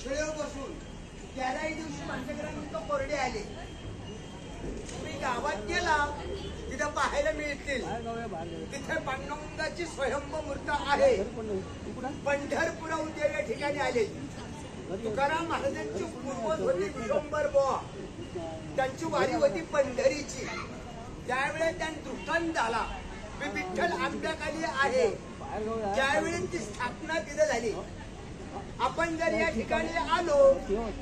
शिळेवर बसून त्याही दिवशी पंचग्राम कोरडे आले. तुम्ही गावात गेला तिथं पाहायला मिळतील. तिथे पांडुरंगाची स्वयंभू मूर्त आहे. पंढरपुराहून ते या ठिकाणी आले. तुकाराम महाराजांची पूर्वज होती विश्वंभर बुवा. त्यांची वारी होती पंढरीची. त्यावेळेस त्यांनी दृष्टांत झाला मी विठ्ठल आंब्याखाली आहे. ज्यावेळी ती स्थापना तिथे झाली. आपण जर या ठिकाणी आलो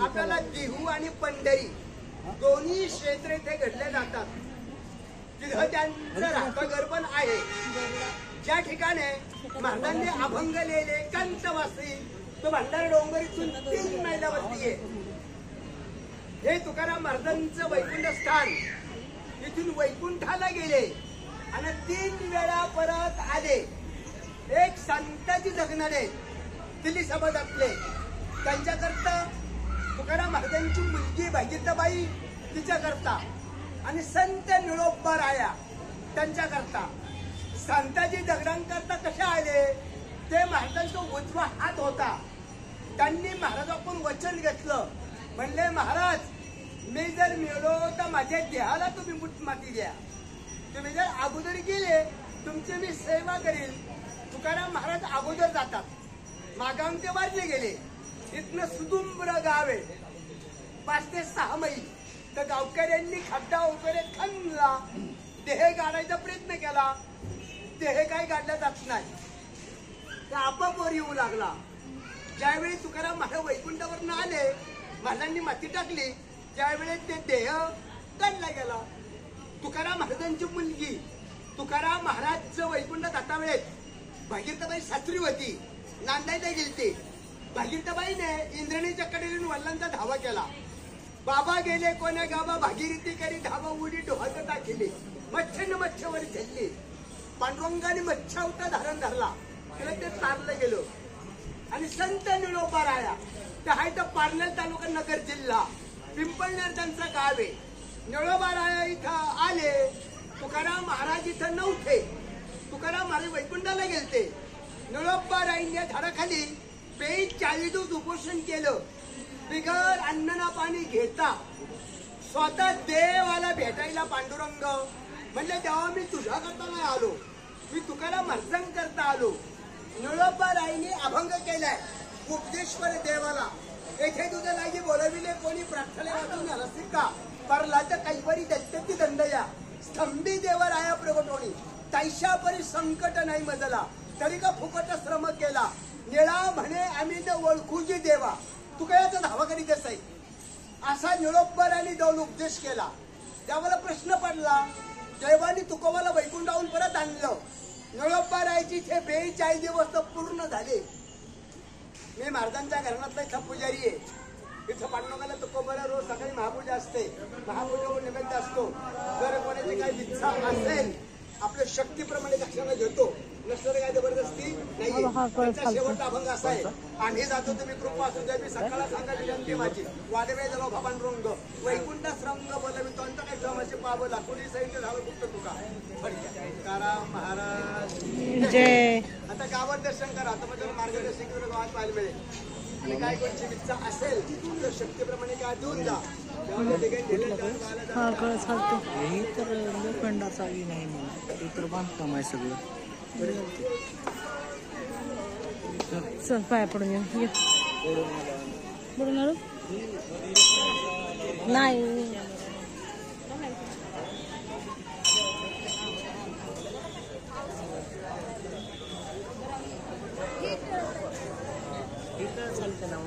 आपल्याला देहू आणि पंढरी दोन्ही क्षेत्र इथे घडले जातात. तिथं त्यांचं राहतं घर पण आहे. ज्या ठिकाणी महाराजांनी अभंग लिहिले कंचवासी तो भंडारा डोंगर इथून 3 मैलावरती आहे. हे तुकाराम महाराजांचं वैकुंठ स्थान. इथून वैकुंठाला गेले आणि 3 वेळा परत आले. एक संताची जगणारे दिल्ली समाजातले त्यांच्याकरता तुकाराम महाराजांची मुलगी भागीरथबाई तिच्याकरता आणि संत निळोबा राया त्यांच्याकरता. संताजी दगडांकरता कसे आले ते महाराजांचा उजवा हात होता. त्यांनी महाराजांकडून वचन घेतलं. म्हणले महाराज मी जर मिळलो तर माझ्या देहाला तुम्ही मुठ माती द्या. तुम्ही जर अगोदर गेले तुमची मी सेवा करील. तुकाराम महाराज अगोदर जातात. मागावून ते वाजले गेले. इथनं सुदुंबर गाव आहे 5 ते 6 मैल. तर गावकऱ्यांनी खड्डा वगैरे खणला. देह गाडायचा प्रयत्न केला. देह काही गाडला जात नाही. ते आपोआप वर येऊ लागला. ज्यावेळी तुकाराम महाराज वैकुंठावरनं आले महाराजांनी माती टाकली. त्यावेळेस ते देह काढला गेला. तुकाराम महाराजांची मुलगी तुकाराम महाराजचं वैकुंठ जाता वेळेस भागीरथबाई सासरी होती. नांदायला गेलते. भागीरथबाईने इंद्रणीच्या कडेने वडिलांचा धावा केला. बाबा गेले कोण्या गावा भागीरथी करी धावा उडी डोहात टाकली. मच्छन मच्छवर झेलली. पांडुरंगाने मच्छावता धारण धरला. त्याला ते तारलं गेलो आणि संत निळोबा राया ते आहे तर पारनेर तालुका नगर जिल्हा पिंपळनेर त्यांचं गाव आहे. निळोबा राया इथं आले. तुकाराम महाराज इथं नव्हते. तुकाराम महाराज वैकुंठाला गेलते. निळोबा रायांनी झाडाखाली 42 दिवस उपोषण केलं. बिगर अन्न ना पाणी घेता स्वतः देवाला भेटायला पांडुरंग म्हणले तेव्हा मी तुझ्याकरता नाही आलो. मी तुकाराम महाराजांकरता आलो. निळोबा रायांनी अभंग केलाय उपदेश्वर देवाला. एके तुझ्या लागी बोलविले कोणी प्रार्थना वाचून रसिका परलाच कैवरी दत्तती दंडया स्तंभी देवा राया प्रगटोणी तैशा परी संकट नाही मजला तरी का फुकट श्रम केला. निळा म्हणे आम्ही न ओळखूजी देवा तू काय याचा धावा करीत असाय. असा निळोबा रायांनी दोन उपदेश केला. त्यावेळेला प्रश्न पडला. देवानी तुकोबाला वैकुंठाहून परत आणलं. निळोबा रायाची इथे 42 दिवस पूर्ण झाले. मी महाराजांच्या घराण्यातला इथं पुजारी आहे. इथं पांडुरंगाला तुकोबाला रोज सकाळी महापूजा असते. महापूजेवर निमित्त असतो. जर कोणाची काही इच्छा असेल आपल्या शक्तीप्रमाणे दक्षिणा घेतो. नसलं काय जबरदस्ती नाही. त्यांचा शेवटचा अभंग असा आहे आम्ही जातो तुम्ही कृपा असू द्या. मी सकाळला सांगा विनंती माझी वादवे झालो पांडुरंग वैकुंठ श्रंग बोलवी तोंत काही श्रमाचे पावला कोणी साहित्य झालं फक्त तुका तुकाराम महाराज जय. आता गावात दर्शन करा. आता माझ्या मार्गदर्शन करून गावात पाहायला मिळेल. आणि काय कोणची इच्छा असेल तर शक्तीप्रमाणे काय देऊन जा. हे तर लोखंडाचा नाही म्हणून इतर बांधकाम आहे सगळं. चल पाया पडून ये पडून आलो नाही. चालते ना